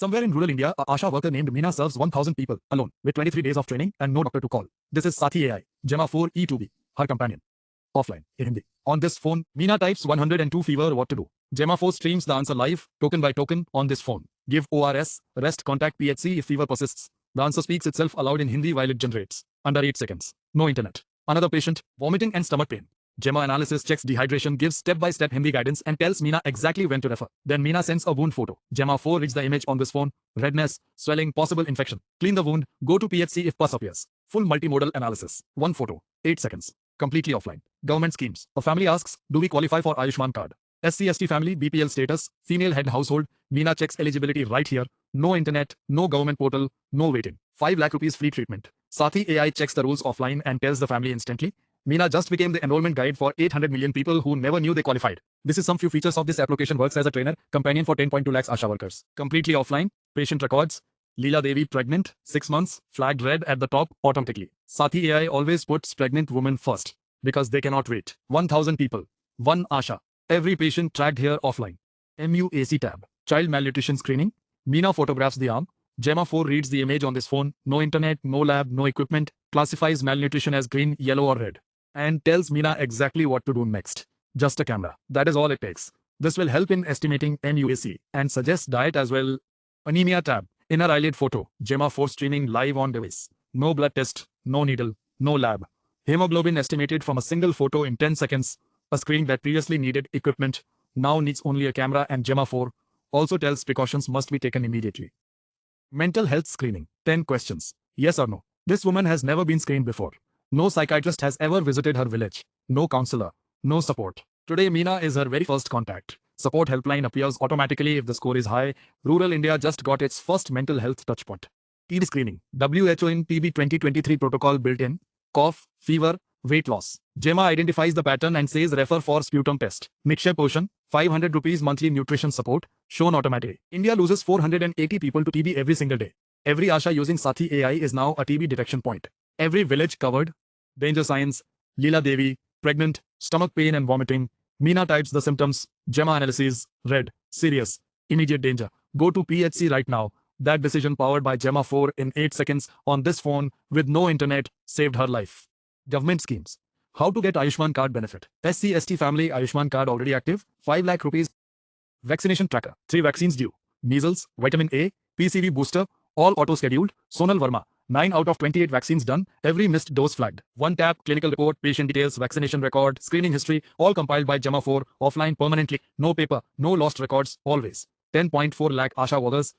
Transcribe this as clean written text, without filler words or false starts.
Somewhere in rural India, a Asha worker named Meena serves 1000 people alone with 23 days of training and no doctor to call. This is Sathi AI, Gemma 4 E2B, her companion. Offline, in Hindi. On this phone, Meena types 102 fever what to do. Gemma 4 streams the answer live, token by token, on this phone. Give ORS, rest, contact PHC if fever persists. The answer speaks itself aloud in Hindi while it generates. Under 8 seconds. No internet. Another patient, vomiting and stomach pain. Gemma analysis checks dehydration, gives step-by-step Hindi guidance and tells Meena exactly when to refer. Then Meena sends a wound photo. Gemma 4 reads the image on this phone. Redness, swelling, possible infection. Clean the wound, go to PHC if pus appears. Full multimodal analysis. One photo. 8 seconds. Completely offline. Government schemes. A family asks, do we qualify for Ayushman card? SC/ST family, BPL status, female head household. Meena checks eligibility right here. No internet, no government portal, no waiting. 5 lakh rupees free treatment. Sathi AI checks the rules offline and tells the family instantly. Meena just became the enrollment guide for 800 million people who never knew they qualified. This is some few features of this application. Works as a trainer, companion for 10.2 lakhs Asha workers. Completely offline. Patient records. Leela Devi pregnant, 6 months, flagged red at the top automatically. Sathi AI always puts pregnant women first because they cannot wait. 1000 people. 1 Asha. Every patient tracked here offline. MUAC tab. Child malnutrition screening. Meena photographs the arm. Gemma 4 reads the image on this phone. No internet, no lab, no equipment. Classifies malnutrition as green, yellow or red. And tells Meena exactly what to do next. Just a camera. That is all it takes. This will help in estimating MUAC and suggest diet as well. Anemia tab. Inner eyelid photo. Gemma 4 streaming live on device. No blood test, no needle, no lab. Hemoglobin estimated from a single photo in 10 seconds. A screen that previously needed equipment now needs only a camera, and Gemma 4 also tells precautions must be taken immediately. Mental health screening. 10 questions. Yes or no. This woman has never been screened before. No psychiatrist has ever visited her village. No counselor. No support. Today Meena is her very first contact. Support helpline appears automatically if the score is high. Rural India just got its first mental health touchpoint. TB screening. WHO in TB 2023 protocol built in. Cough, fever, weight loss. Gemma identifies the pattern and says refer for sputum test. Mixture portion, 500 rupees monthly nutrition support, shown automatically. India loses 480 people to TB every single day. Every Asha using Sathi AI is now a TB detection point. Every village covered. Danger signs. Leela Devi, pregnant, stomach pain and vomiting. Meena types the symptoms. Gemma analysis, red, serious, immediate danger. Go to PHC right now. That decision powered by Gemma 4 in 8 seconds on this phone with no internet saved her life. Government schemes. How to get Ayushman card benefit. SC/ST family Ayushman card already active. 5 lakh rupees. Vaccination tracker. 3 vaccines due. Measles, vitamin A, PCV booster, all auto-scheduled. Sonal Verma. 9 out of 28 vaccines done. Every missed dose flagged. 1 tap, clinical report, patient details, vaccination record, screening history, all compiled by Gemma 4, offline permanently. No paper, no lost records, always. 10.4 lakh Asha workers,